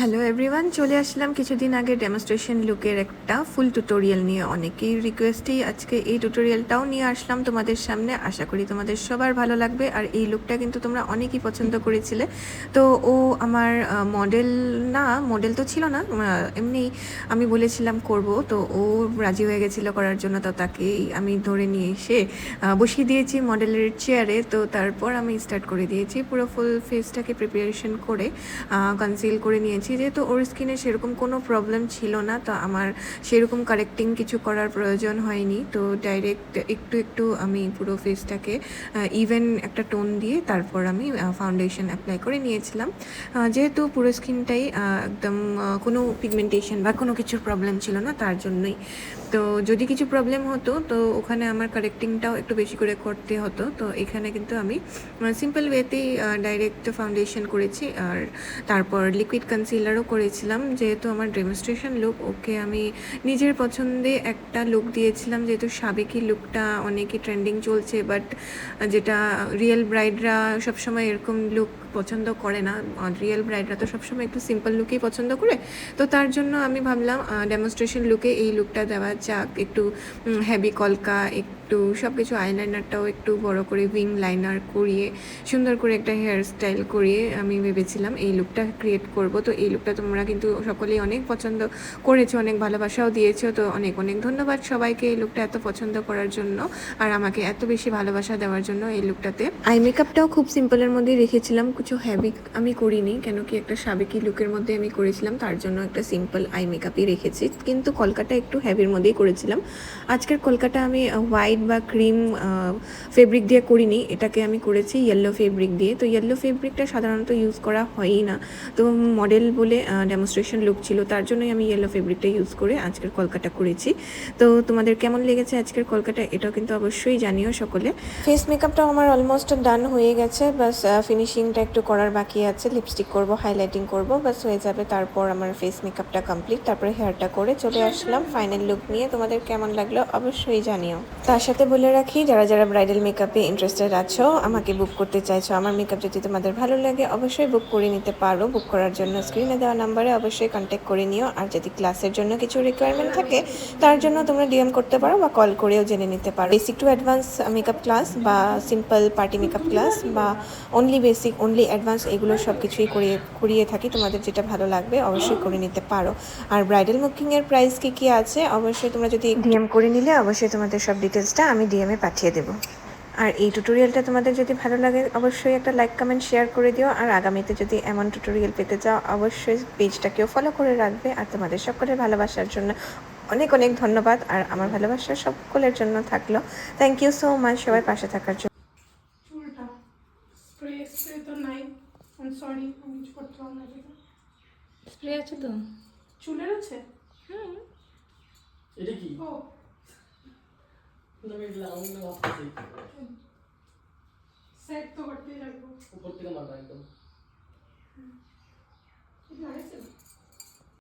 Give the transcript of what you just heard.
Hello everyone, চলে আসলাম কিছুদিন আগে ডেমনস্ট্রেশন লুকের একটা ফুল টিউটোরিয়াল নিয়ে। অনেকেই রিকোয়েস্টেই আজকে এই টিউটোরিয়ালটাও নিয়ে আসলাম তোমাদের সামনে। আশা করি তোমাদের সবার ভালো লাগবে। আর এই লুকটা কিন্তু তোমরা অনেকেই পছন্দ করেছিলে। তো ও আমার মডেল না, মডেল তো ছিল না, এমনি আমি বলেছিলাম করব, তো ও রাজি হয়ে গেছিলো করার জন্য। তো তাকেই আমি ধরে নিয়ে এসে বসিয়ে দিয়েছি মডেলের চেয়ারে। তো তারপর আমি স্টার্ট করে দিয়েছি পুরো ফুল ফেসটাকে প্রিপারেশন করে কনসিল করে নিয়েছি। যেহেতু ওর স্কিনে সেরকম কোনো প্রবলেম ছিল না, তো আমার সেরকম কারেক্টিং কিছু করার প্রয়োজন হয়নি। তো ডাইরেক্ট একটু একটু আমি পুরো ফেসটাকে ইভেন একটা টোন দিয়ে তারপর আমি ফাউন্ডেশন অ্যাপ্লাই করে নিয়েছিলাম। যেহেতু পুরো স্কিনটাই একদম কোনো পিগমেন্টেশন বা কোনো কিছুর প্রবলেম ছিল না, তার জন্যই। তো যদি কিছু প্রবলেম হতো তো ওখানে আমার কারেক্টিংটাও একটু বেশি করে করতে হতো। তো এখানে কিন্তু আমি সিম্পল ওয়েতেই ডাইরেক্ট ফাউন্ডেশন করেছি, আর তারপর লিকুইড কনসিলারও করেছিলাম। যেহেতু আমার ডেমনস্ট্রেশন লুক, ওকে আমি নিজের পছন্দে একটা লুক দিয়েছিলাম। যেহেতু সাবেকি লুকটা অনেকই ট্রেন্ডিং চলছে, বাট যেটা রিয়েল ব্রাইডরা সবসময় এরকম লুক পছন্দ করে না। রিয়েল ব্রাইডরা তো সবসময় একটু সিম্পল লুকেই পছন্দ করে। তো তার জন্য আমি ভাবলাম ডেমনস্ট্রেশন লুকে এই লুকটা দেওয়া যাক। একটু হেভি কলকা, একটু সব কিছু, আইলাইনারটাও একটু বড় করে উইং লাইনার করিয়ে সুন্দর করে একটা হেয়ার স্টাইল করিয়ে আমি ভেবেছিলাম এই লুকটা ক্রিয়েট করব। তো এই লুকটা তোমরা কিন্তু সকলেই অনেক পছন্দ করেছো, অনেক ভালোবাসাও দিয়েছো। তো অনেক অনেক ধন্যবাদ সবাইকে এই লুকটা এত পছন্দ করার জন্য আর আমাকে এত বেশি ভালোবাসা দেওয়ার জন্য এই লুকটাতে। আই মেকআপটাও খুব সিম্পলের মধ্যেই রেখেছিলাম, কিছু হেভি আমি করিনি, কেন কি একটা সাবেকি লুকের মধ্যে আমি করেছিলাম, তার জন্য একটা সিম্পল আই মেকআপই রেখেছি। কিন্তু কলকাটা একটু হেভির মধ্যেই করেছিলাম। আজকের কলকাটা আমি হোয়াইট বা ক্রিম ফেব্রিক দিয়ে করিনি, এটাকে আমি করেছি ইয়েলো ফেব্রিক দিয়ে। তো ইয়েলো ফেব্রিকটা সাধারণত ইউজ করা হয়ই না, তো মডেল বলে ডেমনস্ট্রেশন লুক ছিল, তার জন্যই আমি ইয়েলো ফেব্রিকটা ইউজ করে আজকের কলকাটা করেছি। তো তোমাদের কেমন লেগেছে আজকের কলকাটা, এটাও কিন্তু অবশ্যই জানিও সকলে। ফেস মেকআপটাও আমার অলমোস্ট ডান হয়ে গেছে, বাস ফিনিশিংটা একটু করার বাকি আছে। লিপস্টিক করব, হাইলাইটিং করব, বাস হয়ে যাবে। তারপর আমার ফেস মেকআপটা কমপ্লিট, তারপরে হেয়ারটা করে চলে আসলাম ফাইনাল লুক নিয়ে। তোমাদের কেমন লাগলো অবশ্যই জানিও। তার সাথে বলে রাখি, যারা যারা ব্রাইডাল মেকআপে ইন্টারেস্টেড আছো, আমাকে বুক করতে চাইছো, আমার মেকআপ যদি তোমাদের ভালো লাগে অবশ্যই বুক করে নিতে পারো। বুক করার জন্য স্ক্রিনে দেওয়া নাম্বারে অবশ্যই কন্ট্যাক্ট করে নিও। আর যদি ক্লাসের জন্য কিছু রিকোয়ারমেন্ট থাকে তার জন্য তোমরা ডিএম করতে পারো বা কল করেও জেনে নিতে পারো। Basic to advance makeup class বা সিম্পল পার্টি মেকআপ ক্লাস বা অনলি বেসিক, অনলি অ্যাডভান্স, এগুলো সব কিছুই করিয়ে থাকি। তোমাদের যেটা ভালো লাগবে অবশ্যই করে নিতে পারো। আর ব্রাইডাল বুকিংয়ের প্রাইস কী আছে অবশ্যই তোমরা যদি ডিএম করে নিলে অবশ্যই তোমাদের সব ডিটেলসটা আমি ডিএমে পাঠিয়ে দেবো। আর এই টিউটোরিয়ালটা তোমাদের যদি ভালো লাগে অবশ্যই একটা লাইক কমেন্ট শেয়ার করে দিও। আর আগামীতে যদি এমন টিউটোরিয়াল পেতে চাও অবশ্যই পেজটাকেও ফলো করে রাখবে। আর তোমাদের সকলের ভালোবাসার জন্য অনেক অনেক ধন্যবাদ, আর আমার ভালোবাসা সকলের জন্য থাকলো। থ্যাংক ইউ সো মাচ সবাই পাশে থাকার জন্য। চুলটা স্প্রে স্প্রে তো নাই, আমি সরি, আমি কিছু করতে পারলাম না। স্প্রে আছে তো? চুলের আছে? হুম। এটা কি? ও সেট তো করতেই লাগবে, উপর থেকে মারবা একদম। এটা আছে।